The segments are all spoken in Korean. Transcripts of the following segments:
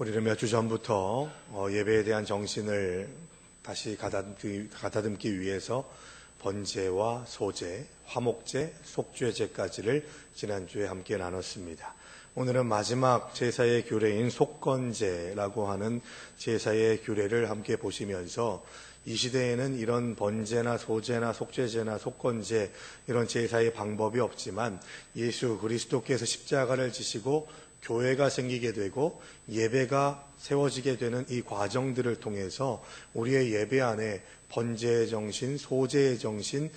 우리는 몇 주 전부터 예배에 대한 정신을 다시 가다듬기 위해서 번제와 소제, 화목제, 속죄제까지를 지난주에 함께 나눴습니다. 오늘은 마지막 제사의 규례인 속건제라고 하는 제사의 규례를 함께 보시면서 이 시대에는 이런 번제나 소제나 속죄제나 속건제 이런 제사의 방법이 없지만 예수 그리스도께서 십자가를 지시고 교회가 생기게 되고 예배가 세워지게 되는 이 과정들을 통해서 우리의 예배 안에 번제의 정신, 소제의 정신,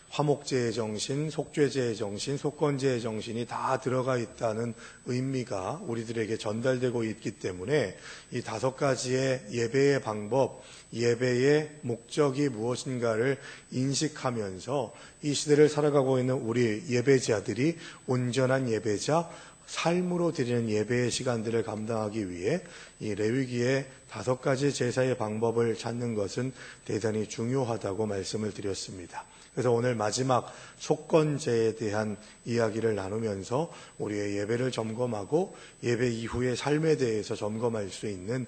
화목제의 정신, 속죄제의 정신, 속건제의 정신이 다 들어가 있다는 의미가 우리들에게 전달되고 있기 때문에 이 5가지의 예배의 방법, 예배의 목적이 무엇인가를 인식하면서 이 시대를 살아가고 있는 우리 예배자들이 온전한 예배자, 삶으로 드리는 예배의 시간들을 감당하기 위해 이 레위기의 5가지 제사의 방법을 찾는 것은 대단히 중요하다고 말씀을 드렸습니다. 그래서 오늘 마지막 속건제에 대한 이야기를 나누면서 우리의 예배를 점검하고 예배 이후의 삶에 대해서 점검할 수 있는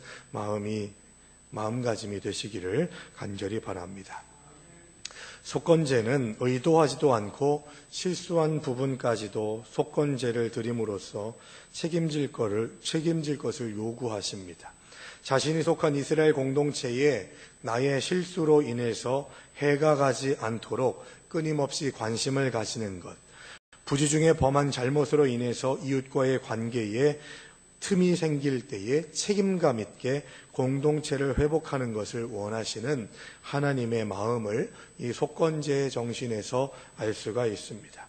마음가짐이 되시기를 간절히 바랍니다. 속건제는 의도하지도 않고 실수한 부분까지도 속건제를 드림으로써 책임질 것을 요구하십니다. 자신이 속한 이스라엘 공동체에 나의 실수로 인해서 해가 가지 않도록 끊임없이 관심을 가지는 것, 부지 중에 범한 잘못으로 인해서 이웃과의 관계에 틈이 생길 때에 책임감 있게 공동체를 회복하는 것을 원하시는 하나님의 마음을 이 속건제의 정신에서 알 수가 있습니다.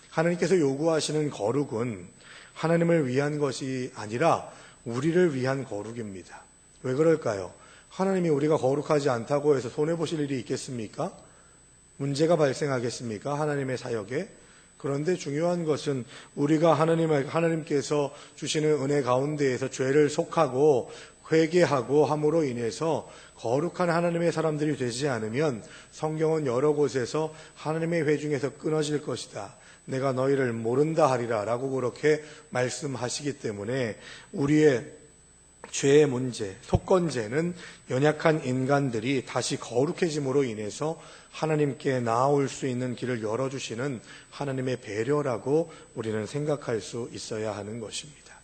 하나님께서 요구하시는 거룩은 하나님을 위한 것이 아니라 우리를 위한 거룩입니다. 왜 그럴까요? 하나님이 우리가 거룩하지 않다고 해서 손해보실 일이 있겠습니까? 문제가 발생하겠습니까? 하나님의 사역에? 그런데 중요한 것은 우리가 하나님께서 주시는 은혜 가운데에서 죄를 속하고 회개하고 함으로 인해서 거룩한 하나님의 사람들이 되지 않으면 성경은 여러 곳에서 하나님의 회 중에서 끊어질 것이다. 내가 너희를 모른다 하리라 라고 그렇게 말씀하시기 때문에 우리의 죄의 문제, 속건제는 연약한 인간들이 다시 거룩해짐으로 인해서 하나님께 나아올 수 있는 길을 열어주시는 하나님의 배려라고 우리는 생각할 수 있어야 하는 것입니다.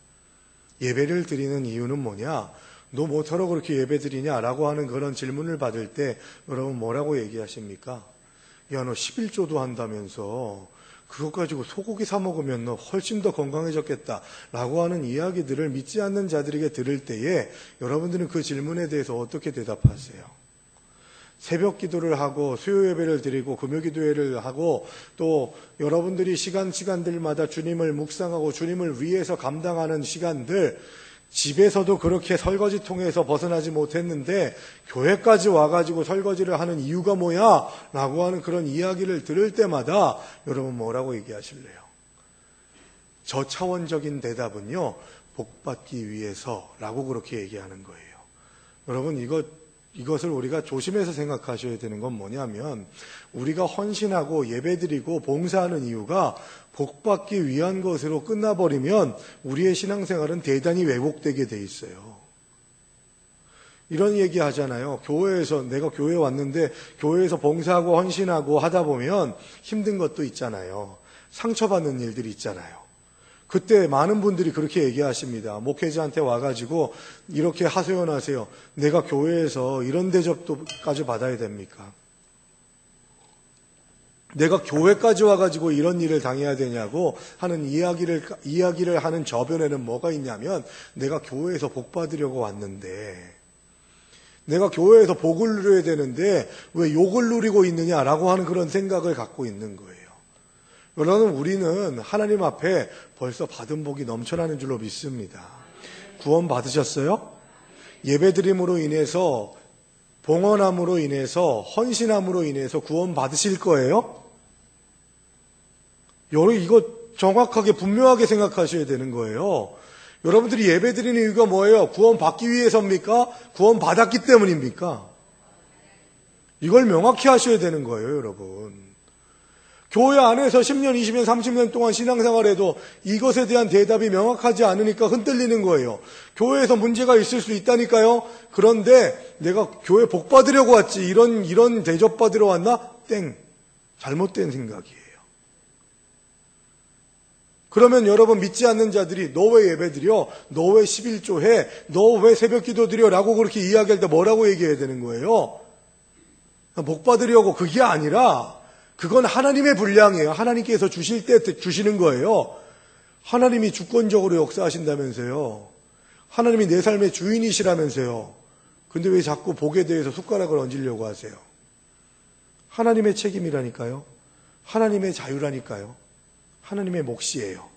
예배를 드리는 이유는 뭐냐? 너 뭐하러 그렇게 예배 드리냐? 라고 하는 그런 질문을 받을 때 여러분 뭐라고 얘기하십니까? 야, 너 11조도 한다면서 그것 가지고 소고기 사 먹으면 너 훨씬 더 건강해졌겠다 라고 하는 이야기들을 믿지 않는 자들에게 들을 때에 여러분들은 그 질문에 대해서 어떻게 대답하세요? 새벽 기도를 하고 수요 예배를 드리고 금요 기도회를 하고 또 여러분들이 시간들마다 주님을 묵상하고 주님을 위해서 감당하는 시간들 집에서도 그렇게 설거지통에서 벗어나지 못했는데 교회까지 와가지고 설거지를 하는 이유가 뭐야? 라고 하는 그런 이야기를 들을 때마다 여러분 뭐라고 얘기하실래요? 저차원적인 대답은요, 복받기 위해서라고 그렇게 얘기하는 거예요. 여러분 이것을 우리가 조심해서 생각하셔야 되는 건 뭐냐면 우리가 헌신하고 예배드리고 봉사하는 이유가 복받기 위한 것으로 끝나버리면 우리의 신앙생활은 대단히 왜곡되게 돼 있어요. 이런 얘기 하잖아요. 내가 교회에 왔는데 교회에서 봉사하고 헌신하고 하다 보면 힘든 것도 있잖아요. 상처받는 일들이 있잖아요. 그때 많은 분들이 그렇게 얘기하십니다. 목회자한테 와가지고 이렇게 하소연하세요. 내가 교회에서 이런 대접도까지 받아야 됩니까? 내가 교회까지 와가지고 이런 일을 당해야 되냐고 하는 이야기를 하는 저변에는 뭐가 있냐면 내가 교회에서 복 받으려고 왔는데 내가 교회에서 복을 누려야 되는데 왜 욕을 누리고 있느냐라고 하는 그런 생각을 갖고 있는 거예요. 여러분 우리는 하나님 앞에 벌써 받은 복이 넘쳐나는 줄로 믿습니다. 구원 받으셨어요? 예배드림으로 인해서 봉헌함으로 인해서 헌신함으로 인해서 구원 받으실 거예요? 여러분 이거 정확하게 분명하게 생각하셔야 되는 거예요. 여러분들이 예배드리는 이유가 뭐예요? 구원 받기 위해서입니까? 구원 받았기 때문입니까? 이걸 명확히 하셔야 되는 거예요, 여러분. 교회 안에서 10년, 20년, 30년 동안 신앙생활해도 이것에 대한 대답이 명확하지 않으니까 흔들리는 거예요. 교회에서 문제가 있을 수 있다니까요. 그런데 내가 교회 복 받으려고 왔지 이런 대접 받으러 왔나? 땡. 잘못된 생각이에요. 그러면 여러분 믿지 않는 자들이 너 왜 예배 드려? 너 왜 11조 해? 너 왜 새벽 기도 드려? 라고 그렇게 이야기할 때 뭐라고 얘기해야 되는 거예요? 복 받으려고 그게 아니라 그건 하나님의 분량이에요. 하나님께서 주실 때 주시는 거예요. 하나님이 주권적으로 역사하신다면서요. 하나님이 내 삶의 주인이시라면서요. 근데 왜 자꾸 복에 대해서 숟가락을 얹으려고 하세요? 하나님의 책임이라니까요. 하나님의 자유라니까요. 하나님의 몫이에요.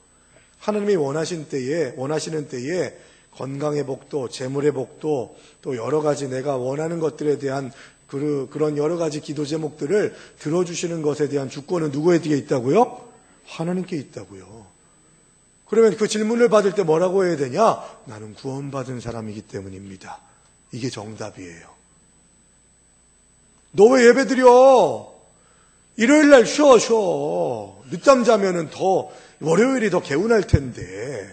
하나님이 원하시는 때에 건강의 복도, 재물의 복도, 또 여러 가지 내가 원하는 것들에 대한 그런 여러 가지 기도 제목들을 들어주시는 것에 대한 주권은 누구에게 있다고요? 하나님께 있다고요. 그러면 그 질문을 받을 때 뭐라고 해야 되냐? 나는 구원받은 사람이기 때문입니다. 이게 정답이에요. 너 왜 예배 드려? 일요일 날 쉬어. 늦잠 자면은 월요일이 더 개운할 텐데.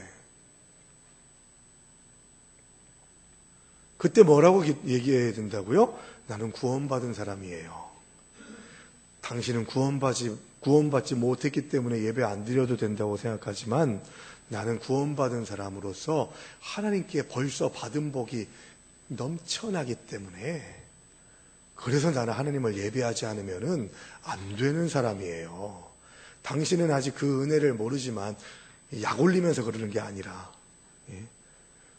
그때 뭐라고 얘기해야 된다고요? 나는 구원받은 사람이에요. 당신은 구원받지 못했기 때문에 예배 안 드려도 된다고 생각하지만 나는 구원받은 사람으로서 하나님께 벌써 받은 복이 넘쳐나기 때문에 그래서 나는 하나님을 예배하지 않으면 안 되는 사람이에요. 당신은 아직 그 은혜를 모르지만 약 올리면서 그러는 게 아니라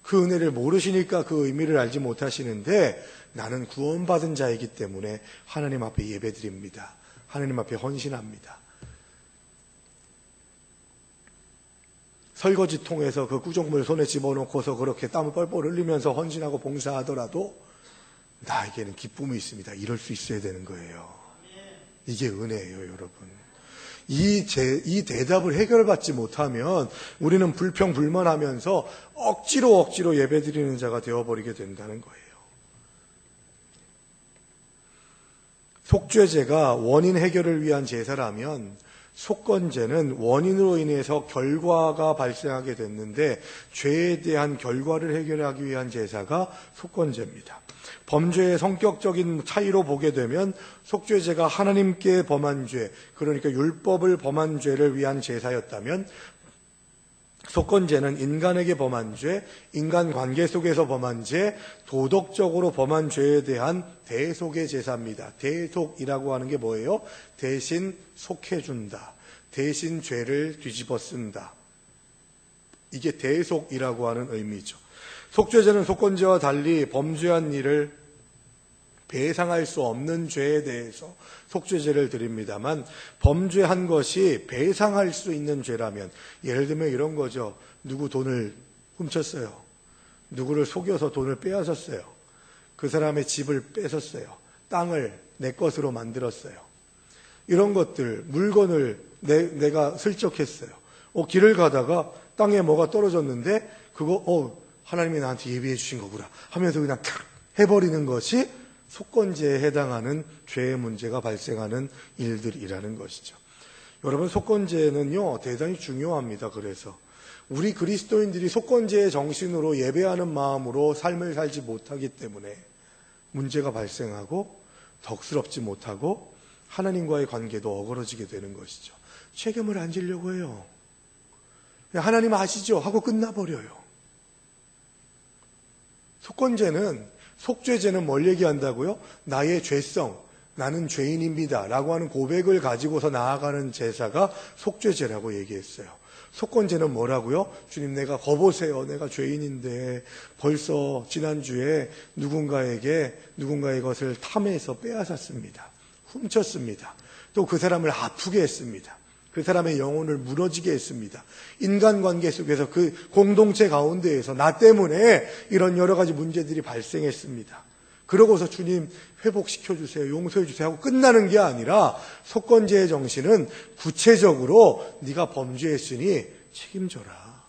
그 은혜를 모르시니까 그 의미를 알지 못하시는데 나는 구원받은 자이기 때문에 하나님 앞에 예배드립니다. 하나님 앞에 헌신합니다. 설거지통에서 그 구정물 손에 집어넣고서 그렇게 땀을 뻘뻘 흘리면서 헌신하고 봉사하더라도 나에게는 기쁨이 있습니다. 이럴 수 있어야 되는 거예요. 이게 은혜예요, 여러분. 이 대답을 해결받지 못하면 우리는 불평불만하면서 억지로 예배드리는 자가 되어버리게 된다는 거예요. 속죄제가 원인 해결을 위한 제사라면 속건제는 원인으로 인해서 결과가 발생하게 됐는데 죄에 대한 결과를 해결하기 위한 제사가 속건제입니다. 범죄의 성격적인 차이로 보게 되면 속죄제가 하나님께 범한 죄, 그러니까 율법을 범한 죄를 위한 제사였다면 속건제는 인간에게 범한 죄, 인간관계 속에서 범한 죄, 도덕적으로 범한 죄에 대한 대속의 제사입니다. 대속이라고 하는 게 뭐예요? 대신 속해준다. 대신 죄를 뒤집어 쓴다. 이게 대속이라고 하는 의미죠. 속죄제는 속건제와 달리 범죄한 일을 배상할 수 없는 죄에 대해서 속죄제를 드립니다만 범죄한 것이 배상할 수 있는 죄라면 예를 들면 이런 거죠. 누구 돈을 훔쳤어요. 누구를 속여서 돈을 빼앗았어요. 그 사람의 집을 뺏었어요. 땅을 내 것으로 만들었어요. 이런 것들, 물건을 내가 슬쩍 했어요. 길을 가다가 땅에 뭐가 떨어졌는데 그거 하나님이 나한테 예비해 주신 거구나 하면서 그냥 탁 해버리는 것이 속건제에 해당하는 죄의 문제가 발생하는 일들이라는 것이죠. 여러분, 속건제는요 대단히 중요합니다. 그래서 우리 그리스도인들이 속건제의 정신으로 예배하는 마음으로 삶을 살지 못하기 때문에 문제가 발생하고 덕스럽지 못하고 하나님과의 관계도 어그러지게 되는 것이죠. 책임을 안 지려고 해요. 하나님 아시죠? 하고 끝나버려요. 속죄제는 뭘 얘기한다고요? 나의 죄성, 나는 죄인입니다 라고 하는 고백을 가지고서 나아가는 제사가 속죄제라고 얘기했어요. 속건제는 뭐라고요? 주님, 내가 거보세요. 내가 죄인인데 벌써 지난주에 누군가의 것을 탐해서 빼앗았습니다. 훔쳤습니다. 또 그 사람을 아프게 했습니다. 그 사람의 영혼을 무너지게 했습니다. 인간관계 속에서 그 공동체 가운데에서 나 때문에 이런 여러 가지 문제들이 발생했습니다. 그러고서 주님 회복시켜주세요. 용서해주세요 하고 끝나는 게 아니라 속건제의 정신은 구체적으로 네가 범죄했으니 책임져라.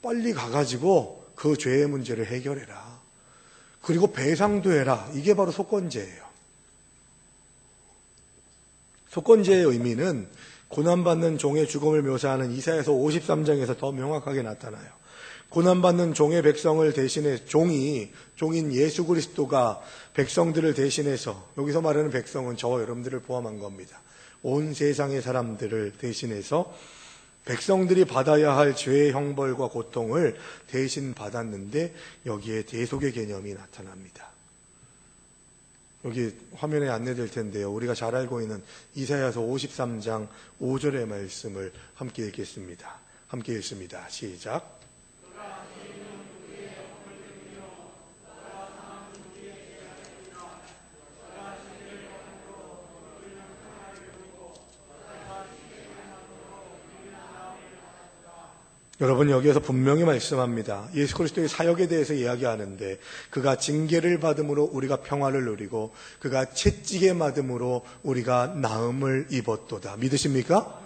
빨리 가가지고 그 죄의 문제를 해결해라. 그리고 배상도 해라. 이게 바로 속건제예요. 속건제의 의미는 고난받는 종의 죽음을 묘사하는 이사야서 53장에서 더 명확하게 나타나요. 고난받는 종의 백성을 대신해 종인 예수 그리스도가 백성들을 대신해서, 여기서 말하는 백성은 저와 여러분들을 포함한 겁니다. 온 세상의 사람들을 대신해서 백성들이 받아야 할 죄의 형벌과 고통을 대신 받았는데 여기에 대속의 개념이 나타납니다. 여기 화면에 안내될 텐데요. 우리가 잘 알고 있는 이사야서 53장 5절의 말씀을 함께 읽겠습니다. 함께 읽습니다. 시작. 여러분, 여기에서 분명히 말씀합니다. 예수 그리스도의 사역에 대해서 이야기하는데 그가 징계를 받음으로 우리가 평화를 누리고 그가 채찍에 맞음으로 우리가 나음을 입었도다. 믿으십니까?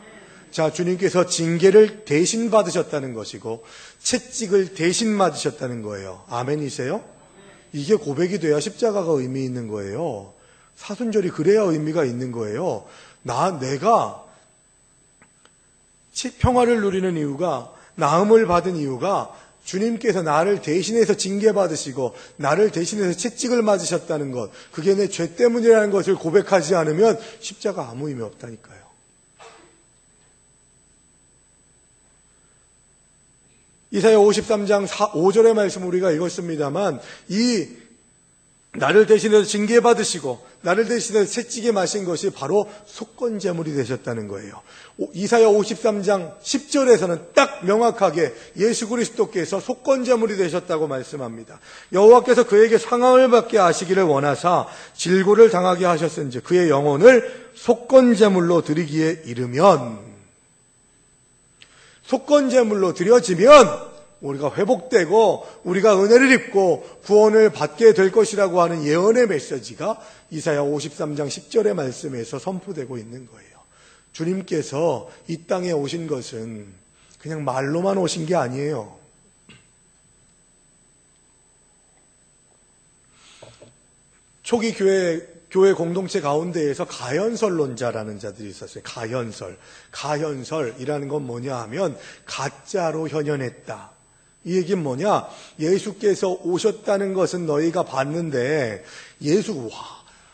자, 주님께서 징계를 대신 받으셨다는 것이고 채찍을 대신 맞으셨다는 거예요. 아멘이세요? 이게 고백이 돼야 십자가가 의미 있는 거예요. 사순절이 그래야 의미가 있는 거예요. 내가 평화를 누리는 이유가, 나음을 받은 이유가 주님께서 나를 대신해서 징계받으시고 나를 대신해서 채찍을 맞으셨다는 것, 그게 내 죄 때문이라는 것을 고백하지 않으면 십자가 아무 의미 없다니까요. 이사야 53장 5절의 말씀 우리가 읽었습니다만, 이 나를 대신해서 징계받으시고 나를 대신해서 채찍에 마신 것이 바로 속건제물이 되셨다는 거예요. 이사야 53장 10절에서는 딱 명확하게 예수 그리스도께서 속건제물이 되셨다고 말씀합니다. 여호와께서 그에게 상함을 받게 하시기를 원하사 질고를 당하게 하셨은지 그의 영혼을 속건제물로 드리기에 이르면, 속건제물로 드려지면 우리가 회복되고 우리가 은혜를 입고 구원을 받게 될 것이라고 하는 예언의 메시지가 이사야 53장 10절의 말씀에서 선포되고 있는 거예요. 주님께서 이 땅에 오신 것은 그냥 말로만 오신 게 아니에요. 초기 교회 공동체 가운데에서 가연설론자라는 자들이 있었어요. 가연설이라는 건 뭐냐 하면 가짜로 현현했다. 이 얘기는 뭐냐? 예수께서 오셨다는 것은 너희가 봤는데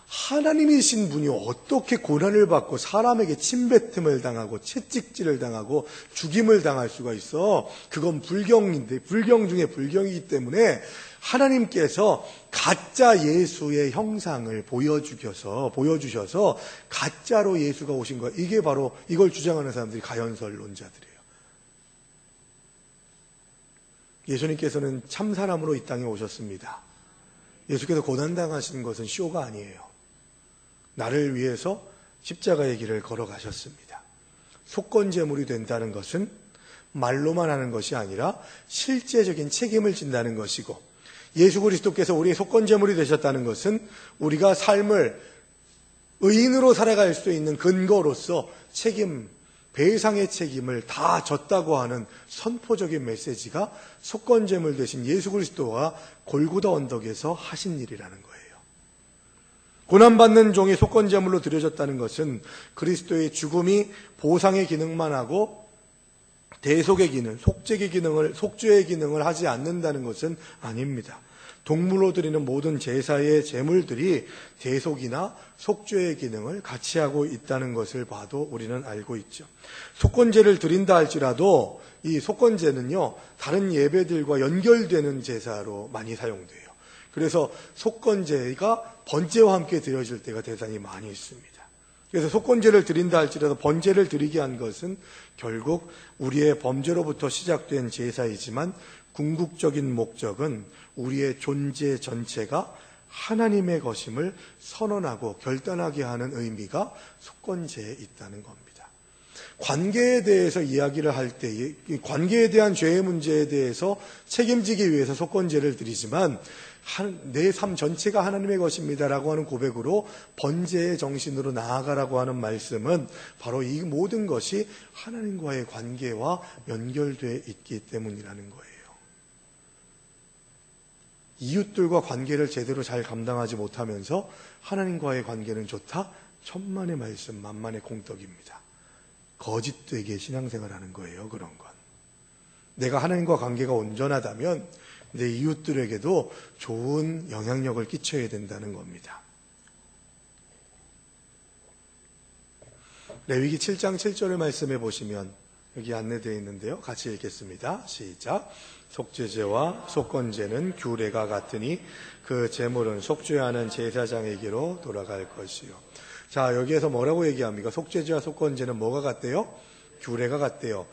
하나님이신 분이 어떻게 고난을 받고 사람에게 침뱉음을 당하고 채찍질을 당하고 죽임을 당할 수가 있어? 그건 불경인데, 불경 중에 불경이기 때문에 하나님께서 가짜 예수의 형상을 보여주셔서 가짜로 예수가 오신 거예요. 이게 바로 이걸 주장하는 사람들이 가연설론자들이에요. 예수님께서는 참사람으로 이 땅에 오셨습니다. 예수께서 고난당하신 것은 쇼가 아니에요. 나를 위해서 십자가의 길을 걸어가셨습니다. 속건제물이 된다는 것은 말로만 하는 것이 아니라 실제적인 책임을 진다는 것이고, 예수 그리스도께서 우리의 속건제물이 되셨다는 것은 우리가 삶을 의인으로 살아갈 수 있는 근거로서 배상의 책임을 다 졌다고 하는 선포적인 메시지가 속건제물 대신 예수 그리스도와 골고다 언덕에서 하신 일이라는 거예요. 고난받는 종이 속건제물로 드려졌다는 것은 그리스도의 죽음이 보상의 기능만 하고 대속의 기능, 속죄의 기능을 하지 않는다는 것은 아닙니다. 동물로 드리는 모든 제사의 제물들이 대속이나 속죄의 기능을 같이 하고 있다는 것을 봐도 우리는 알고 있죠. 속건제를 드린다 할지라도 이 속건제는요, 다른 예배들과 연결되는 제사로 많이 사용돼요. 그래서 속건제가 번제와 함께 드려질 때가 대단히 많이 있습니다. 그래서 속건제를 드린다 할지라도 번제를 드리게 한 것은 결국 우리의 범죄로부터 시작된 제사이지만 궁극적인 목적은 우리의 존재 전체가 하나님의 것임을 선언하고 결단하게 하는 의미가 속건제에 있다는 겁니다. 관계에 대해서 이야기를 할 때, 관계에 대한 죄의 문제에 대해서 책임지기 위해서 속건제를 드리지만 내 삶 전체가 하나님의 것입니다라고 하는 고백으로 번제의 정신으로 나아가라고 하는 말씀은 바로 이 모든 것이 하나님과의 관계와 연결되어 있기 때문이라는 거예요. 이웃들과 관계를 제대로 잘 감당하지 못하면서 하나님과의 관계는 좋다? 천만의 말씀 만만의 공덕입니다. 거짓되게 신앙생활하는 거예요. 그런 건 내가 하나님과 관계가 온전하다면 내 이웃들에게도 좋은 영향력을 끼쳐야 된다는 겁니다. 레위기 7장 7절을 말씀해 보시면 여기 안내되어 있는데요. 같이 읽겠습니다. 시작. 속죄제와 속건제는 규례가 같으니 그 제물은 속죄하는 제사장에게로 돌아갈 것이요. 자, 여기에서 뭐라고 얘기합니까? 속죄제와 속건제는 뭐가 같대요? 규례가 같대요.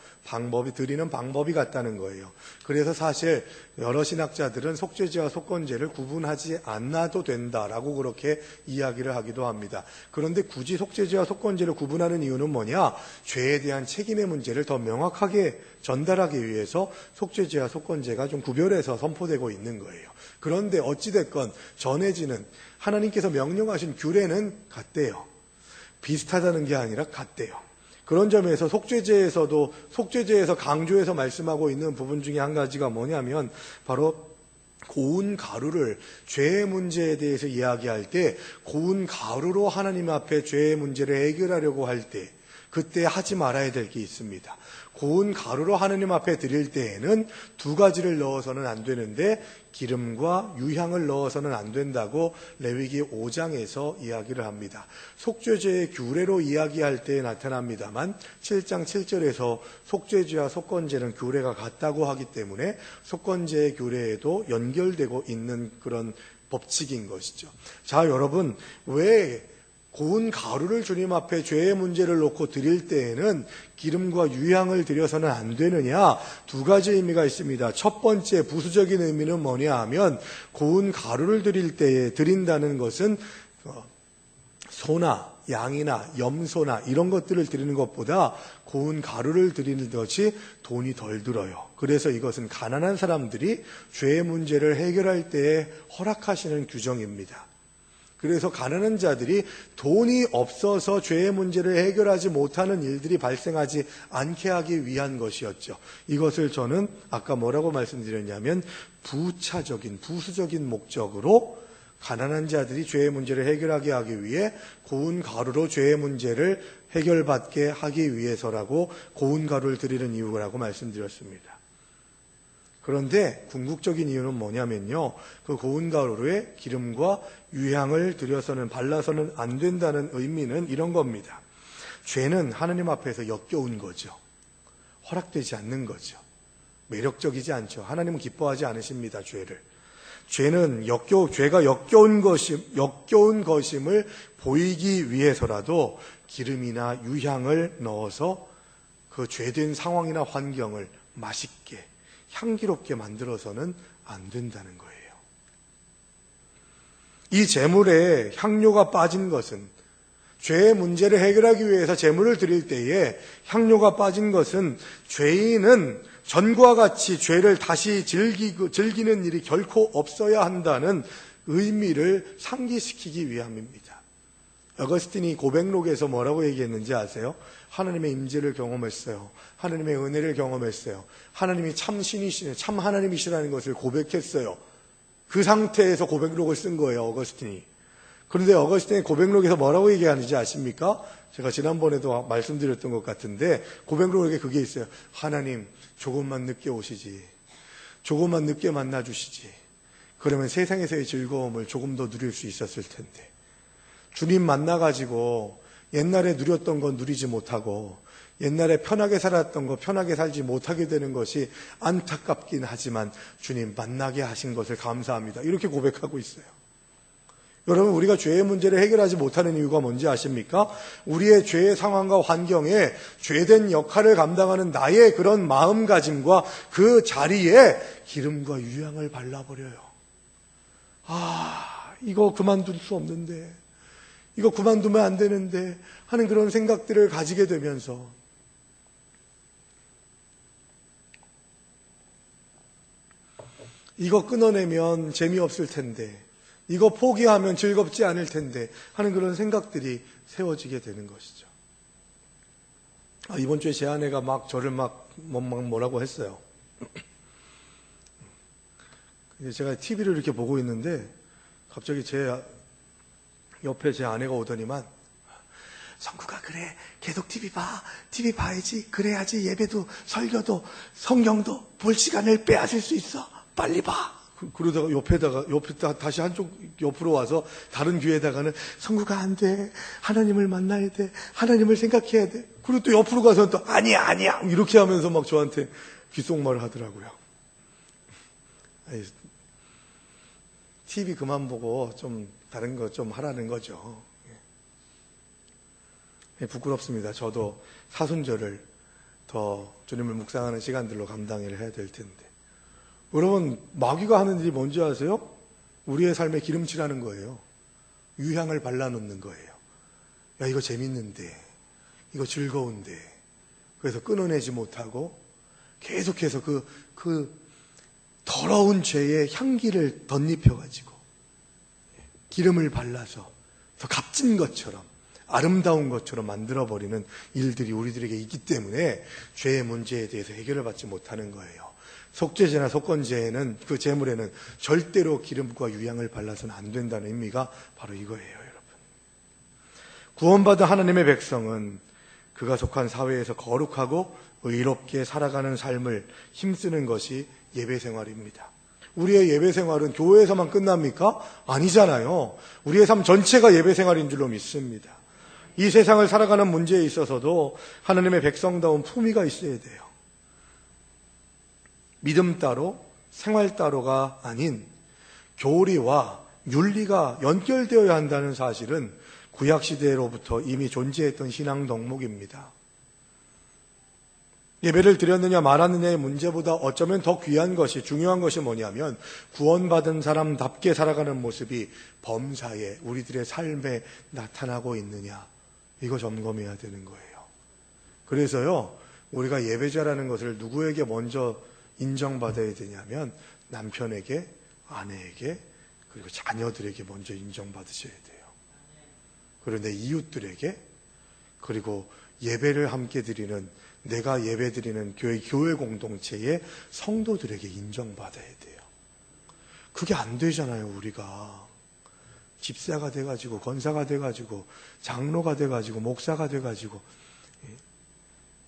드리는 방법이 같다는 거예요. 그래서 사실 여러 신학자들은 속죄제와 속건제를 구분하지 않아도 된다라고 그렇게 이야기를 하기도 합니다. 그런데 굳이 속죄제와 속건제를 구분하는 이유는 뭐냐? 죄에 대한 책임의 문제를 더 명확하게 전달하기 위해서 속죄제와 속건제가 좀 구별해서 선포되고 있는 거예요. 그런데 어찌됐건 전해지는 하나님께서 명령하신 규례는 같대요. 비슷하다는 게 아니라 같대요. 그런 점에서 속죄제에서 강조해서 말씀하고 있는 부분 중에 한 가지가 뭐냐면 바로 고운 가루를 죄의 문제에 대해서 이야기할 때 고운 가루로 하나님 앞에 죄의 문제를 해결하려고 할 때 그때 하지 말아야 될 게 있습니다. 고운 가루로 하나님 앞에 드릴 때에는 두 가지를 넣어서는 안 되는데 기름과 유향을 넣어서는 안 된다고 레위기 5장에서 이야기를 합니다. 속죄제의 규례로 이야기할 때 나타납니다만 7장 7절에서 속죄제와 속건제는 규례가 같다고 하기 때문에 속건제의 규례에도 연결되고 있는 그런 법칙인 것이죠. 자, 여러분, 왜 고운 가루를 주님 앞에 죄의 문제를 놓고 드릴 때에는 기름과 유향을 드려서는 안 되느냐? 두 가지 의미가 있습니다. 첫 번째 부수적인 의미는 뭐냐 하면 고운 가루를 드릴 때에 드린다는 것은 소나 양이나 염소나 이런 것들을 드리는 것보다 고운 가루를 드리는 것이 돈이 덜 들어요. 그래서 이것은 가난한 사람들이 죄의 문제를 해결할 때에 허락하시는 규정입니다. 그래서 가난한 자들이 돈이 없어서 죄의 문제를 해결하지 못하는 일들이 발생하지 않게 하기 위한 것이었죠. 이것을 저는 아까 뭐라고 말씀드렸냐면 부수적인 목적으로 가난한 자들이 죄의 문제를 해결하게 하기 위해 고운 가루로 죄의 문제를 해결받게 하기 위해서라고 고운 가루를 드리는 이유라고 말씀드렸습니다. 그런데 궁극적인 이유는 뭐냐면요. 그 고운 가루에 기름과 유향을 들여서는 발라서는 안 된다는 의미는 이런 겁니다. 죄는 하나님 앞에서 역겨운 거죠. 허락되지 않는 거죠. 매력적이지 않죠. 하나님은 기뻐하지 않으십니다. 죄를. 죄가 역겨운 것임을 보이기 위해서라도 기름이나 유향을 넣어서 그 죄된 상황이나 환경을 맛있게 향기롭게 만들어서는 안 된다는 거예요. 이 제물에 향료가 빠진 것은 죄의 문제를 해결하기 위해서 제물을 드릴 때에 향료가 빠진 것은 죄인은 전과 같이 죄를 다시 즐기는 일이 결코 없어야 한다는 의미를 상기시키기 위함입니다. 어거스틴이 고백록에서 뭐라고 얘기했는지 아세요? 하나님의 임재를 경험했어요. 하나님의 은혜를 경험했어요. 하나님이 참 신이시네, 참 하나님이시라는 것을 고백했어요. 그 상태에서 고백록을 쓴 거예요, 어거스틴이. 그런데 어거스틴이 고백록에서 뭐라고 얘기하는지 아십니까? 제가 지난번에도 말씀드렸던 것 같은데 고백록에 그게 있어요. 하나님, 조금만 늦게 오시지. 조금만 늦게 만나주시지. 그러면 세상에서의 즐거움을 조금 더 누릴 수 있었을 텐데. 주님 만나가지고 옛날에 누렸던 건 누리지 못하고 옛날에 편하게 살았던 거 편하게 살지 못하게 되는 것이 안타깝긴 하지만 주님 만나게 하신 것을 감사합니다. 이렇게 고백하고 있어요. 여러분, 우리가 죄의 문제를 해결하지 못하는 이유가 뭔지 아십니까? 우리의 죄의 상황과 환경에 죄된 역할을 감당하는 나의 그런 마음가짐과 그 자리에 기름과 유향을 발라버려요. 이거 그만둘 수 없는데, 이거 그만두면 안 되는데 하는 그런 생각들을 가지게 되면서 이거 끊어내면 재미없을 텐데, 이거 포기하면 즐겁지 않을 텐데 하는 그런 생각들이 세워지게 되는 것이죠. 이번 주에 제 아내가 저를 뭐라고 했어요. 제가 TV를 이렇게 보고 있는데 갑자기 제 옆에 제 아내가 오더니만 성구가 그래, 계속 TV 봐. TV 봐야지. 그래야지 예배도 설교도 성경도 볼 시간을 빼앗을 수 있어. 빨리 봐. 그러다가 옆에다가 다시 한쪽 옆으로 와서 다른 교회에다가는 성구가 안 돼. 하나님을 만나야 돼. 하나님을 생각해야 돼. 그리고 또 옆으로 가서 또 아니야 이렇게 하면서 막 저한테 귓속말을 하더라고요. TV 그만 보고 좀 다른 거 좀 하라는 거죠. 부끄럽습니다. 저도 사순절을 더 주님을 묵상하는 시간들로 감당을 해야 될 텐데. 여러분, 마귀가 하는 일이 뭔지 아세요? 우리의 삶에 기름칠하는 거예요. 유향을 발라놓는 거예요. 야, 이거 재밌는데, 이거 즐거운데. 그래서 끊어내지 못하고 계속해서 그 더러운 죄의 향기를 덧입혀가지고 기름을 발라서 더 값진 것처럼 아름다운 것처럼 만들어버리는 일들이 우리들에게 있기 때문에 죄의 문제에 대해서 해결을 받지 못하는 거예요. 속죄제나 속건제에는 그 제물에는 절대로 기름과 유향을 발라서는 안 된다는 의미가 바로 이거예요, 여러분. 구원받은 하나님의 백성은 그가 속한 사회에서 거룩하고 의롭게 살아가는 삶을 힘쓰는 것이 예배생활입니다. 우리의 예배생활은 교회에서만 끝납니까? 아니잖아요. 우리의 삶 전체가 예배생활인 줄로 믿습니다. 이 세상을 살아가는 문제에 있어서도 하나님의 백성다운 품위가 있어야 돼요. 믿음 따로 생활 따로가 아닌 교리와 윤리가 연결되어야 한다는 사실은 구약시대로부터 이미 존재했던 신앙 덕목입니다. 예배를 드렸느냐 말았느냐의 문제보다 어쩌면 더 귀한 것이, 중요한 것이 뭐냐면 구원받은 사람답게 살아가는 모습이 범사에, 우리들의 삶에 나타나고 있느냐, 이거 점검해야 되는 거예요. 그래서요, 우리가 예배자라는 것을 누구에게 먼저 인정받아야 되냐면 남편에게, 아내에게, 그리고 자녀들에게 먼저 인정받으셔야 돼요. 그리고 내 이웃들에게, 그리고 예배를 함께 드리는, 내가 예배 드리는 교회 공동체의 성도들에게 인정받아야 돼요. 그게 안 되잖아요, 우리가. 집사가 돼가지고, 권사가 돼가지고, 장로가 돼가지고, 목사가 돼가지고,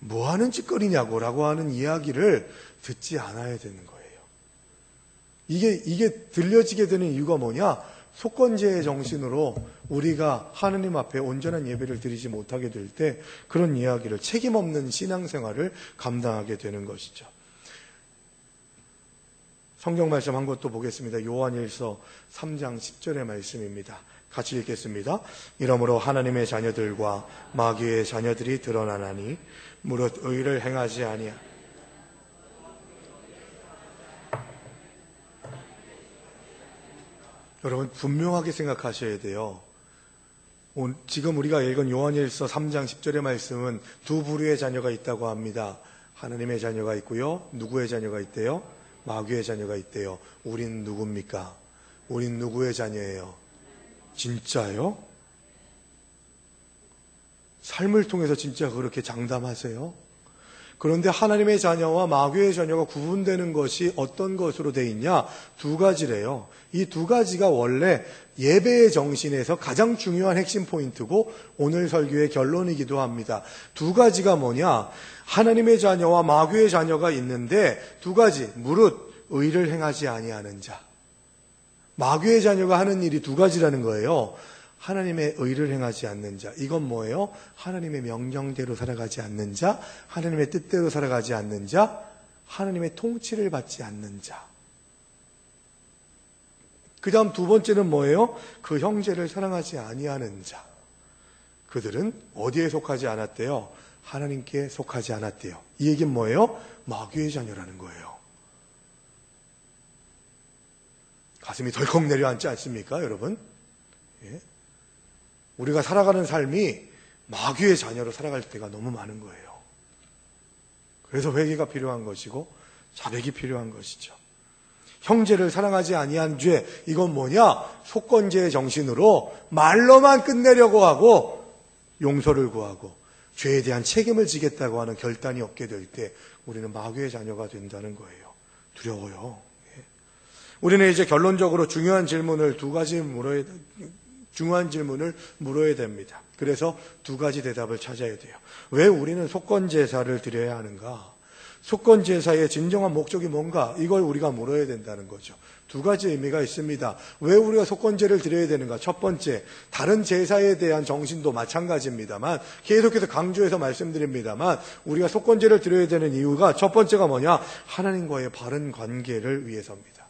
뭐 하는 짓거리냐고 라고 하는 이야기를 듣지 않아야 되는 거예요. 이게 들려지게 되는 이유가 뭐냐? 속건제의 정신으로 우리가 하느님 앞에 온전한 예배를 드리지 못하게 될 때 그런 이야기를, 책임 없는 신앙생활을 감당하게 되는 것이죠. 성경 말씀 한 곳 또 보겠습니다. 요한일서 3장 10절의 말씀입니다. 같이 읽겠습니다. 이러므로 하나님의 자녀들과 마귀의 자녀들이 드러나나니 무릇 의를 행하지 아니하. 여러분, 분명하게 생각하셔야 돼요. 지금 우리가 읽은 요한일서 3장 10절의 말씀은 두 부류의 자녀가 있다고 합니다. 하나님의 자녀가 있고요. 누구의 자녀가 있대요? 마귀의 자녀가 있대요. 우린 누굽니까? 우린 누구의 자녀예요? 진짜요? 삶을 통해서 진짜 그렇게 장담하세요? 그런데 하나님의 자녀와 마귀의 자녀가 구분되는 것이 어떤 것으로 돼 있냐? 두 가지래요. 이 두 가지가 원래 예배의 정신에서 가장 중요한 핵심 포인트고 오늘 설교의 결론이기도 합니다. 두 가지가 뭐냐? 하나님의 자녀와 마귀의 자녀가 있는데 두 가지, 무릇 의를 행하지 아니하는 자. 마귀의 자녀가 하는 일이 두 가지라는 거예요. 하나님의 의를 행하지 않는 자. 이건 뭐예요? 하나님의 명령대로 살아가지 않는 자, 하나님의 뜻대로 살아가지 않는 자, 하나님의 통치를 받지 않는 자. 그 다음 두 번째는 뭐예요? 그 형제를 사랑하지 아니하는 자. 그들은 어디에 속하지 않았대요? 하나님께 속하지 않았대요. 이 얘기는 뭐예요? 마귀의 자녀라는 거예요. 가슴이 덜컥 내려앉지 않습니까, 여러분? 예? 우리가 살아가는 삶이 마귀의 자녀로 살아갈 때가 너무 많은 거예요. 그래서 회개가 필요한 것이고 자백이 필요한 것이죠. 형제를 사랑하지 아니한 죄, 이건 뭐냐? 속건제의 정신으로 말로만 끝내려고 하고 용서를 구하고 죄에 대한 책임을 지겠다고 하는 결단이 없게 될 때 우리는 마귀의 자녀가 된다는 거예요. 두려워요. 우리는 이제 결론적으로 중요한 질문을 두 가지 물어야, 중요한 질문을 물어야 됩니다. 그래서 두 가지 대답을 찾아야 돼요. 왜 우리는 속건제사를 드려야 하는가? 속건제사의 진정한 목적이 뭔가? 이걸 우리가 물어야 된다는 거죠. 두 가지 의미가 있습니다. 왜 우리가 속건제를 드려야 되는가? 첫 번째, 다른 제사에 대한 정신도 마찬가지입니다만 계속해서 강조해서 말씀드립니다만 우리가 속건제를 드려야 되는 이유가 첫 번째가 뭐냐? 하나님과의 바른 관계를 위해서입니다.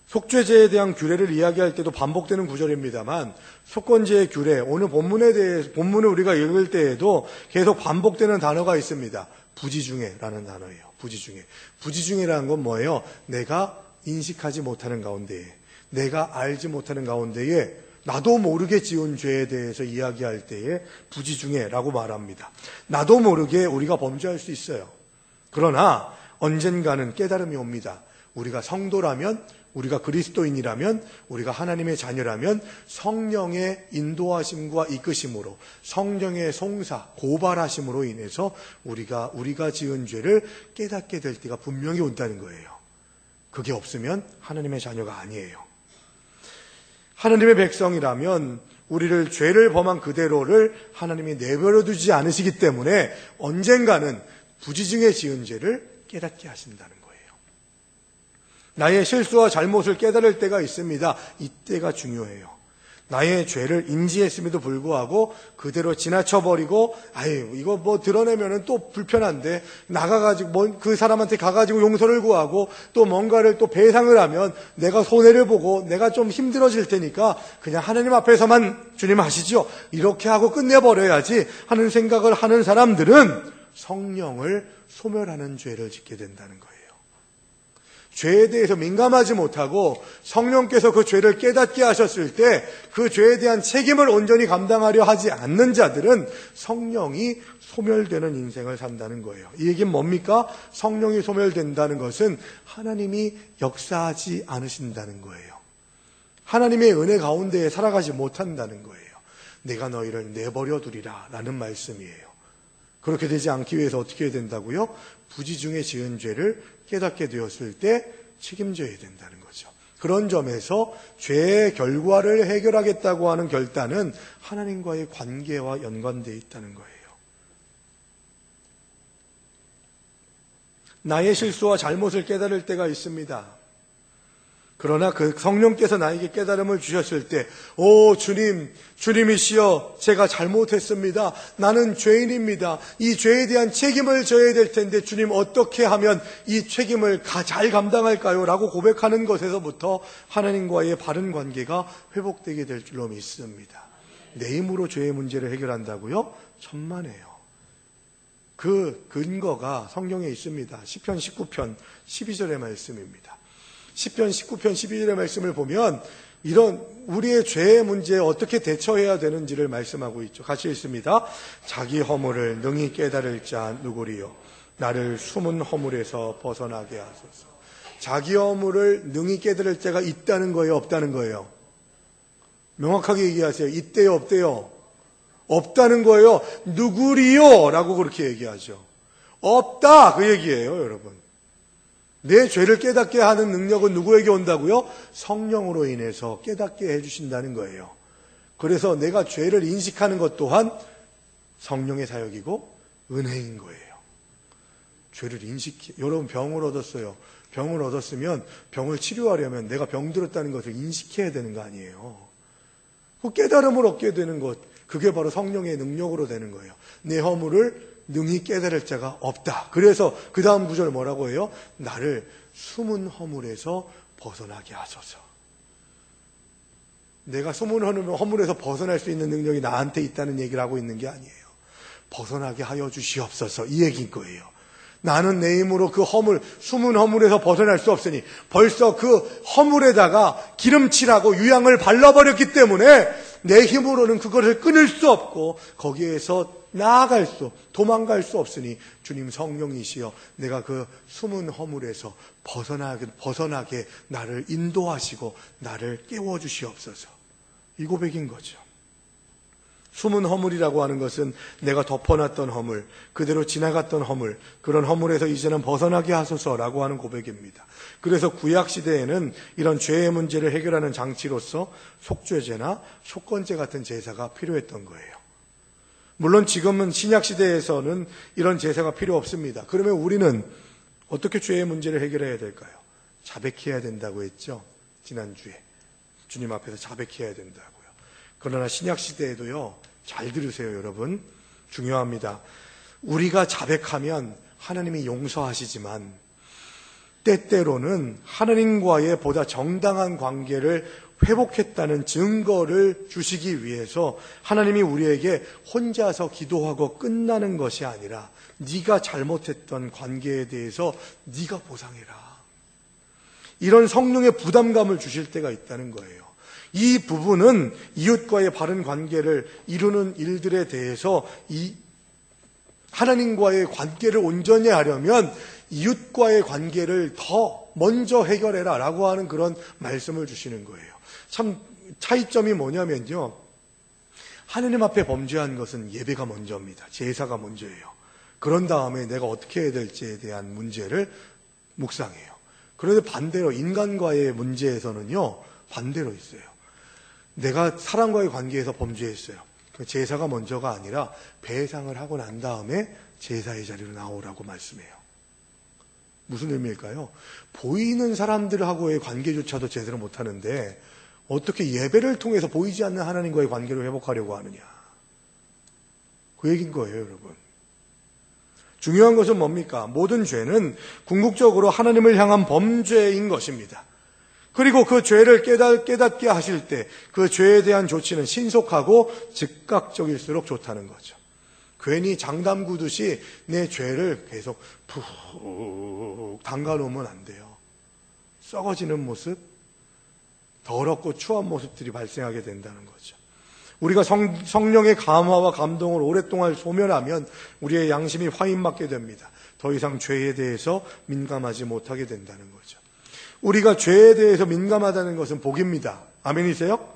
속죄제에 대한 규례를 이야기할 때도 반복되는 구절입니다만 속건제의 규례, 오늘 본문을 우리가 읽을 때에도 계속 반복되는 단어가 있습니다. 부지중회라는 단어예요. 부지중회. 부지중회라는 건 뭐예요? 내가 인식하지 못하는 가운데에, 내가 알지 못하는 가운데에 나도 모르게 지은 죄에 대해서 이야기할 때에 부지중회라고 말합니다. 나도 모르게 우리가 범죄할 수 있어요. 그러나 언젠가는 깨달음이 옵니다. 우리가 성도라면, 우리가 그리스도인이라면, 우리가 하나님의 자녀라면 성령의 인도하심과 이끄심으로, 성령의 송사, 고발하심으로 인해서 우리가 지은 죄를 깨닫게 될 때가 분명히 온다는 거예요. 그게 없으면 하나님의 자녀가 아니에요. 하나님의 백성이라면 우리를 죄를 범한 그대로를 하나님이 내버려 두지 않으시기 때문에 언젠가는 부지중에 지은 죄를 깨닫게 하신다는 거예요. 나의 실수와 잘못을 깨달을 때가 있습니다. 이때가 중요해요. 나의 죄를 인지했음에도 불구하고 그대로 지나쳐버리고 이거 뭐 드러내면은 또 불편한데 나가가지고 그 사람한테 가가지고 용서를 구하고 또 뭔가를 또 배상을 하면 내가 손해를 보고 내가 좀 힘들어질 테니까 그냥 하나님 앞에서만 주님 하시죠. 이렇게 하고 끝내버려야지 하는 생각을 하는 사람들은 성령을 소멸하는 죄를 짓게 된다는 거예요. 죄에 대해서 민감하지 못하고 성령께서 그 죄를 깨닫게 하셨을 때 그 죄에 대한 책임을 온전히 감당하려 하지 않는 자들은 성령이 소멸되는 인생을 산다는 거예요. 이 얘기는 뭡니까? 성령이 소멸된다는 것은 하나님이 역사하지 않으신다는 거예요. 하나님의 은혜 가운데에 살아가지 못한다는 거예요. 내가 너희를 내버려 두리라 라는 말씀이에요. 그렇게 되지 않기 위해서 어떻게 해야 된다고요? 부지중에 지은 죄를 깨닫게 되었을 때 책임져야 된다는 거죠. 그런 점에서 죄의 결과를 해결하겠다고 하는 결단은 하나님과의 관계와 연관되어 있다는 거예요. 나의 실수와 잘못을 깨달을 때가 있습니다. 그러나 그 성령께서 나에게 깨달음을 주셨을 때, 주님이시여, 제가 잘못했습니다. 나는 죄인입니다. 이 죄에 대한 책임을 져야 될 텐데 주님 어떻게 하면 이 책임을 잘 감당할까요? 라고 고백하는 것에서부터 하나님과의 바른 관계가 회복되게 될 줄로 믿습니다. 내 힘으로 죄의 문제를 해결한다고요? 천만에요. 그 근거가 성경에 있습니다. 시편 19편 12절의 말씀입니다. 시편 19편 12절의 말씀을 보면 이런 우리의 죄의 문제에 어떻게 대처해야 되는지를 말씀하고 있죠. 같이 읽습니다. 자기 허물을 능히 깨달을 자 누구리요? 나를 숨은 허물에서 벗어나게 하소서. 자기 허물을 능히 깨달을 자가 있다는 거예요? 없다는 거예요? 명확하게 얘기하세요. 있대요? 없대요? 없다는 거예요. 누구리요? 라고 그렇게 얘기하죠. 없다 그 얘기예요, 여러분. 내 죄를 깨닫게 하는 능력은 누구에게 온다고요? 성령으로 인해서 깨닫게 해주신다는 거예요. 그래서 내가 죄를 인식하는 것 또한 성령의 사역이고 은혜인 거예요. 죄를 여러분 병을 얻었어요. 병을 얻었으면 병을 치료하려면 내가 병들었다는 것을 인식해야 되는 거 아니에요. 그 깨달음을 얻게 되는 것, 그게 바로 성령의 능력으로 되는 거예요. 내 허물을 능히 깨달을 자가 없다. 그래서 그 다음 구절 뭐라고 해요? 나를 숨은 허물에서 벗어나게 하소서. 내가 숨은 허물에서 벗어날 수 있는 능력이 나한테 있다는 얘기를 하고 있는 게 아니에요. 벗어나게 하여 주시옵소서 이 얘기인 거예요. 나는 내 힘으로 그 숨은 허물에서 벗어날 수 없으니 벌써 그 허물에다가 기름칠하고 유향을 발라버렸기 때문에 내 힘으로는 그것을 끊을 수 없고 거기에서 도망갈 수 없으니 주님 성령이시여 내가 그 숨은 허물에서 벗어나게 나를 인도하시고 나를 깨워주시옵소서. 이 고백인 거죠. 숨은 허물이라고 하는 것은 내가 덮어놨던 허물, 그대로 지나갔던 허물, 그런 허물에서 이제는 벗어나게 하소서라고 하는 고백입니다. 그래서 구약시대에는 이런 죄의 문제를 해결하는 장치로서 속죄제나 속건제 같은 제사가 필요했던 거예요. 물론 지금은 신약시대에서는 이런 제사가 필요 없습니다. 그러면 우리는 어떻게 죄의 문제를 해결해야 될까요? 자백해야 된다고 했죠. 지난주에. 주님 앞에서 자백해야 된다고요. 그러나 신약시대에도요. 잘 들으세요, 여러분. 중요합니다. 우리가 자백하면 하나님이 용서하시지만 때때로는 하나님과의 보다 정당한 관계를 회복했다는 증거를 주시기 위해서 하나님이 우리에게 혼자서 기도하고 끝나는 것이 아니라 네가 잘못했던 관계에 대해서 네가 보상해라. 이런 성령의 부담감을 주실 때가 있다는 거예요. 이 부분은 이웃과의 바른 관계를 이루는 일들에 대해서 이 하나님과의 관계를 온전히 하려면 이웃과의 관계를 더 먼저 해결해라 라고 하는 그런 말씀을 주시는 거예요. 참 차이점이 뭐냐면요. 하나님 앞에 범죄한 것은 예배가 먼저입니다. 제사가 먼저예요. 그런 다음에 내가 어떻게 해야 될지에 대한 문제를 묵상해요. 그런데 반대로 인간과의 문제에서는요. 반대로 있어요. 내가 사람과의 관계에서 범죄했어요. 제사가 먼저가 아니라 배상을 하고 난 다음에 제사의 자리로 나오라고 말씀해요. 무슨 의미일까요? 보이는 사람들하고의 관계조차도 제대로 못하는데 어떻게 예배를 통해서 보이지 않는 하나님과의 관계를 회복하려고 하느냐. 그 얘기인 거예요, 여러분. 중요한 것은 뭡니까? 모든 죄는 궁극적으로 하나님을 향한 범죄인 것입니다. 그리고 그 죄를 깨닫게 하실 때 그 죄에 대한 조치는 신속하고 즉각적일수록 좋다는 거죠. 괜히 장담 구듯이 내 죄를 계속 푹 담가놓으면 안 돼요. 썩어지는 모습, 더럽고 추한 모습들이 발생하게 된다는 거죠. 우리가 성령의 감화와 감동을 오랫동안 소멸하면 우리의 양심이 화인맞게 됩니다. 더 이상 죄에 대해서 민감하지 못하게 된다는 거죠. 우리가 죄에 대해서 민감하다는 것은 복입니다. 아멘이세요?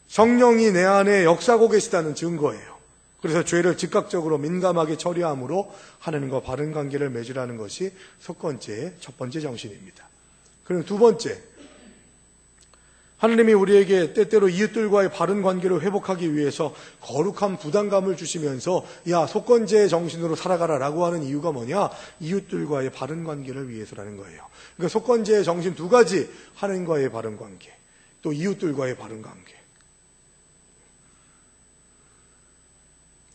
성령이 내 안에 역사하고 계시다는 증거예요. 그래서 죄를 즉각적으로 민감하게 처리함으로 하나님과 바른 관계를 맺으라는 것이 속건제의 첫 번째 정신입니다. 그리고 두 번째, 하나님이 우리에게 때때로 이웃들과의 바른 관계를 회복하기 위해서 거룩한 부담감을 주시면서 야, 속건제의 정신으로 살아가라라고 하는 이유가 뭐냐? 이웃들과의 바른 관계를 위해서라는 거예요. 그러니까 속건제의 정신 두 가지, 하나님과의 바른 관계, 또 이웃들과의 바른 관계.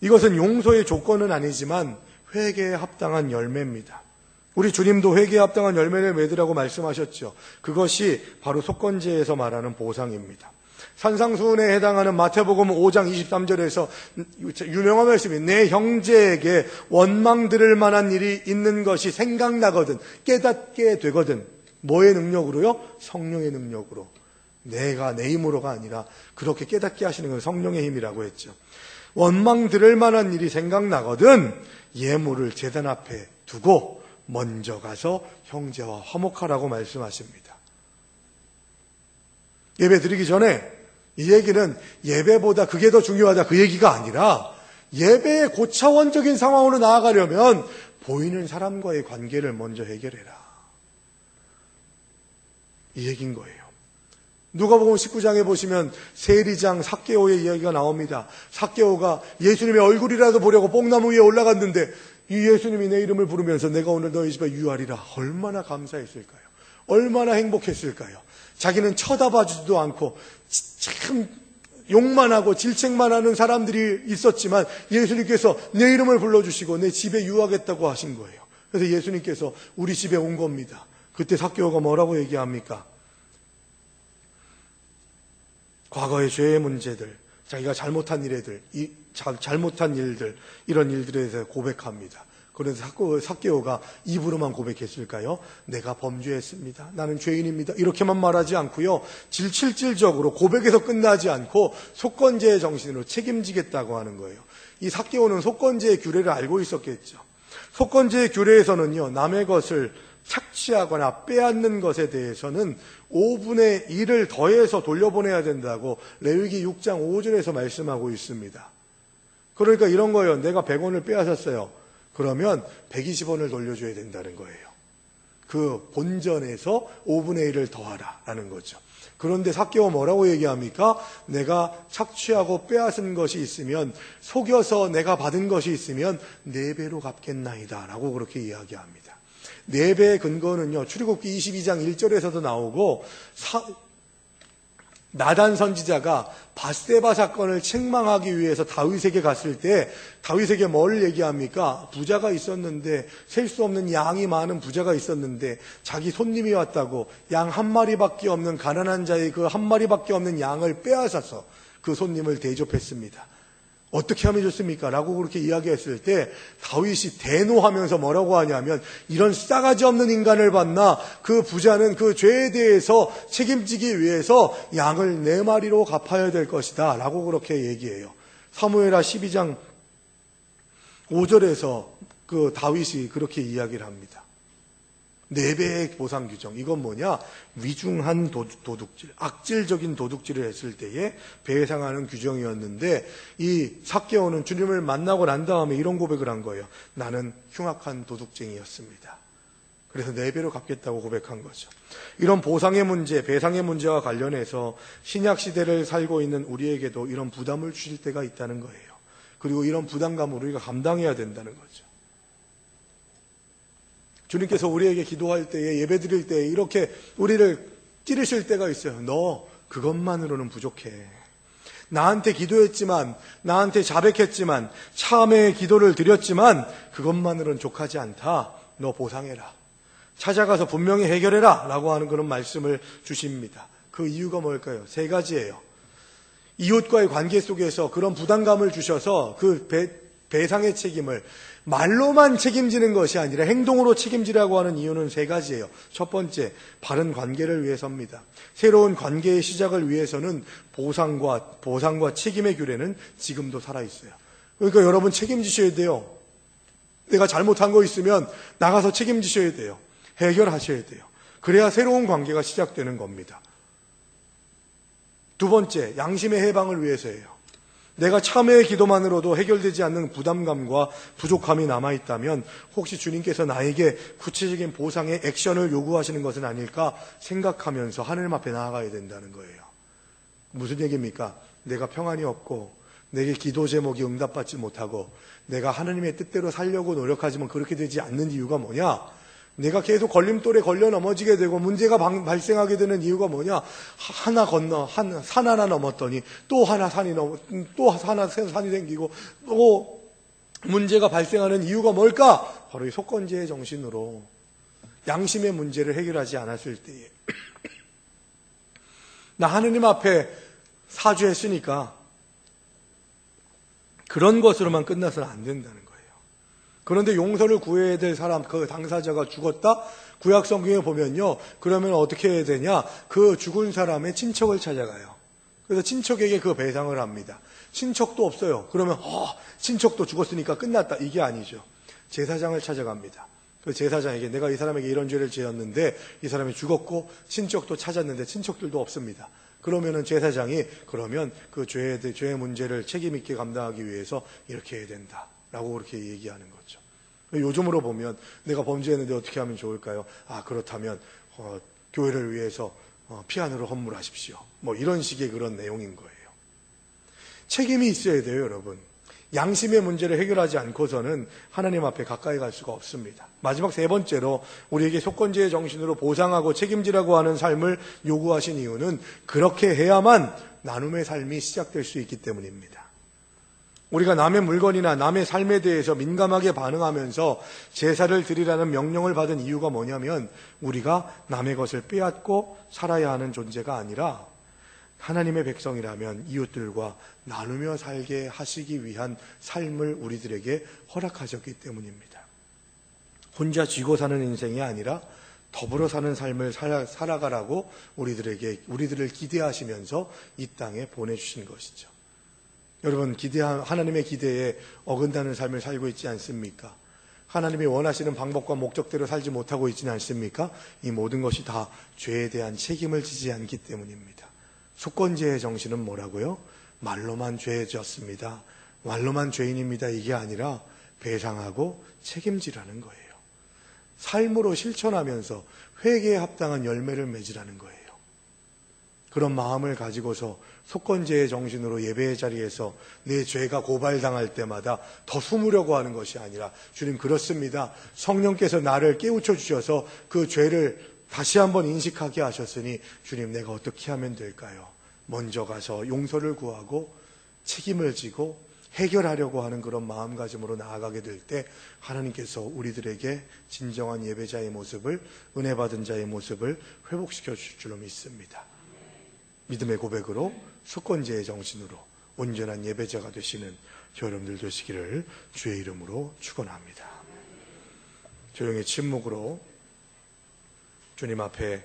이것은 용서의 조건은 아니지만 회개에 합당한 열매입니다. 우리 주님도 회개에 합당한 열매를 맺으라고 말씀하셨죠. 그것이 바로 속건제에서 말하는 보상입니다. 산상수훈에 해당하는 마태복음 5장 23절에서 유명한 말씀이 내 형제에게 원망 들을 만한 일이 있는 것이 생각나거든, 깨닫게 되거든. 뭐의 능력으로요? 성령의 능력으로. 내가 내 힘으로가 아니라 그렇게 깨닫게 하시는 건 성령의 힘이라고 했죠. 원망 들을 만한 일이 생각나거든 예물을 제단 앞에 두고 먼저 가서 형제와 화목하라고 말씀하십니다. 예배 드리기 전에 이 얘기는 예배보다 그게 더 중요하다 그 얘기가 아니라 예배의 고차원적인 상황으로 나아가려면 보이는 사람과의 관계를 먼저 해결해라. 이 얘기인 거예요. 누가복음 19장에 보시면 세리장 삭개오의 이야기가 나옵니다. 삭개오가 예수님의 얼굴이라도 보려고 뽕나무 위에 올라갔는데 이 예수님이 내 이름을 부르면서 내가 오늘 너희 집에 유하리라. 얼마나 감사했을까요? 얼마나 행복했을까요? 자기는 쳐다봐주지도 않고 참 욕만 하고 질책만 하는 사람들이 있었지만 예수님께서 내 이름을 불러주시고 내 집에 유하겠다고 하신 거예요. 그래서 예수님께서 우리 집에 온 겁니다. 그때 삭개오가 뭐라고 얘기합니까? 과거의 죄의 문제들, 자기가 잘못한 일들, 이런 일들에 대해서 고백합니다. 그래서 삭개오가 입으로만 고백했을까요? 내가 범죄했습니다. 나는 죄인입니다. 이렇게만 말하지 않고요. 실질적으로 고백에서 끝나지 않고 속건제의 정신으로 책임지겠다고 하는 거예요. 이 삭개오는 속건제의 규례를 알고 있었겠죠. 속건제의 규례에서는요, 남의 것을 착취하거나 빼앗는 것에 대해서는 5분의 1을 더해서 돌려보내야 된다고 레위기 6장 5절에서 말씀하고 있습니다. 그러니까 이런 거예요. 내가 100원을 빼앗았어요. 그러면 120원을 돌려줘야 된다는 거예요. 그 본전에서 5분의 1을 더하라라는 거죠. 그런데 삭개오 뭐라고 얘기합니까? 내가 착취하고 빼앗은 것이 있으면, 속여서 내가 받은 것이 있으면 4배로 갚겠나이다 라고 그렇게 이야기합니다. 4배의 근거는요, 출애굽기 22장 1절에서도 나오고, 나단 선지자가 밧세바 사건을 책망하기 위해서 다윗에게 갔을 때 다윗에게 뭘 얘기합니까? 부자가 있었는데, 셀 수 없는 양이 많은 부자가 있었는데 자기 손님이 왔다고 양 한 마리밖에 없는 가난한 자의 그 한 마리밖에 없는 양을 빼앗아서 그 손님을 대접했습니다. 어떻게 하면 좋습니까? 라고 그렇게 이야기했을 때 다윗이 대노하면서 뭐라고 하냐면, 이런 싸가지 없는 인간을 봤나? 그 부자는 그 죄에 대해서 책임지기 위해서 양을 4마리로 갚아야 될 것이다 라고 그렇게 얘기해요. 사무엘하 12장 5절에서 그 다윗이 그렇게 이야기를 합니다. 4배의 보상 규정. 이건 뭐냐? 위중한 도둑질, 악질적인 도둑질을 했을 때에 배상하는 규정이었는데, 이 삭개오는 주님을 만나고 난 다음에 이런 고백을 한 거예요. 나는 흉악한 도둑쟁이였습니다. 그래서 4배로 갚겠다고 고백한 거죠. 이런 보상의 문제, 배상의 문제와 관련해서 신약 시대를 살고 있는 우리에게도 이런 부담을 주실 때가 있다는 거예요. 그리고 이런 부담감을 우리가 감당해야 된다는 거죠. 주님께서 우리에게 기도할 때에, 예배 드릴 때에 이렇게 우리를 찌르실 때가 있어요. 너 그것만으로는 부족해. 나한테 기도했지만, 나한테 자백했지만, 참회의 기도를 드렸지만 그것만으로는 족하지 않다. 너 보상해라. 찾아가서 분명히 해결해라 라고 하는 그런 말씀을 주십니다. 그 이유가 뭘까요? 3가지예요. 이웃과의 관계 속에서 그런 부담감을 주셔서 그 배상의 책임을 말로만 책임지는 것이 아니라 행동으로 책임지라고 하는 이유는 3가지예요. 첫 번째, 바른 관계를 위해서입니다. 새로운 관계의 시작을 위해서는 보상과 책임의 규례는 지금도 살아있어요. 그러니까 여러분 책임지셔야 돼요. 내가 잘못한 거 있으면 나가서 책임지셔야 돼요. 해결하셔야 돼요. 그래야 새로운 관계가 시작되는 겁니다. 2번째, 양심의 해방을 위해서예요. 내가 참회의 기도만으로도 해결되지 않는 부담감과 부족함이 남아있다면 혹시 주님께서 나에게 구체적인 보상의 액션을 요구하시는 것은 아닐까 생각하면서 하나님 앞에 나아가야 된다는 거예요. 무슨 얘기입니까? 내가 평안이 없고 내게 기도 제목이 응답받지 못하고 내가 하나님의 뜻대로 살려고 노력하지만 그렇게 되지 않는 이유가 뭐냐? 내가 계속 걸림돌에 걸려 넘어지게 되고 문제가 발생하게 되는 이유가 뭐냐? 산 하나 넘었더니 또 하나 산이 생기고 또 문제가 발생하는 이유가 뭘까? 바로 이 속건제의 정신으로 양심의 문제를 해결하지 않았을 때에 나 하느님 앞에 사죄했으니까 그런 것으로만 끝나서는 안 된다는 거예요. 그런데 용서를 구해야 될 사람, 그 당사자가 죽었다? 구약 성경에 보면요. 그러면 어떻게 해야 되냐? 그 죽은 사람의 친척을 찾아가요. 그래서 친척에게 그 배상을 합니다. 친척도 없어요. 그러면 친척도 죽었으니까 끝났다. 이게 아니죠. 제사장을 찾아갑니다. 그 제사장에게 내가 이 사람에게 이런 죄를 지었는데 이 사람이 죽었고 친척도 찾았는데 친척들도 없습니다. 그러면은 제사장이 그러면 그 죄의 문제를 책임 있게 감당하기 위해서 이렇게 해야 된다. 라고 그렇게 얘기하는 거죠. 요즘으로 보면 내가 범죄했는데 어떻게 하면 좋을까요? 그렇다면 교회를 위해서 피아노를 헌물하십시오. 뭐 이런 식의 그런 내용인 거예요. 책임이 있어야 돼요, 여러분. 양심의 문제를 해결하지 않고서는 하나님 앞에 가까이 갈 수가 없습니다. 마지막 3번째로 우리에게 속건제의 정신으로 보상하고 책임지라고 하는 삶을 요구하신 이유는 그렇게 해야만 나눔의 삶이 시작될 수 있기 때문입니다. 우리가 남의 물건이나 남의 삶에 대해서 민감하게 반응하면서 제사를 드리라는 명령을 받은 이유가 뭐냐면 우리가 남의 것을 빼앗고 살아야 하는 존재가 아니라 하나님의 백성이라면 이웃들과 나누며 살게 하시기 위한 삶을 우리들에게 허락하셨기 때문입니다. 혼자 쥐고 사는 인생이 아니라 더불어 사는 삶을 살아가라고 우리들을 기대하시면서 이 땅에 보내주신 것이죠. 여러분, 하나님의 기대에 어긋나는 삶을 살고 있지 않습니까? 하나님이 원하시는 방법과 목적대로 살지 못하고 있지는 않습니까? 이 모든 것이 다 죄에 대한 책임을 지지 않기 때문입니다. 속건제의 정신은 뭐라고요? 말로만 죄졌습니다. 말로만 죄인입니다. 이게 아니라 배상하고 책임지라는 거예요. 삶으로 실천하면서 회개에 합당한 열매를 맺으라는 거예요. 그런 마음을 가지고서 속건제의 정신으로 예배의 자리에서 내 죄가 고발당할 때마다 더 숨으려고 하는 것이 아니라, 주님 그렇습니다. 성령께서 나를 깨우쳐 주셔서 그 죄를 다시 한번 인식하게 하셨으니 주님 내가 어떻게 하면 될까요? 먼저 가서 용서를 구하고 책임을 지고 해결하려고 하는 그런 마음가짐으로 나아가게 될 때 하나님께서 우리들에게 진정한 예배자의 모습을, 은혜 받은 자의 모습을 회복시켜 주실 줄로 믿습니다. 믿음의 고백으로 속건제의 정신으로 온전한 예배자가 되시는 저 여러분들 되시기를 주의 이름으로 축원합니다. 조용히 침묵으로 주님 앞에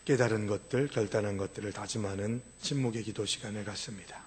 깨달은 것들, 결단한 것들을 다짐하는 침묵의 기도 시간을 갖습니다.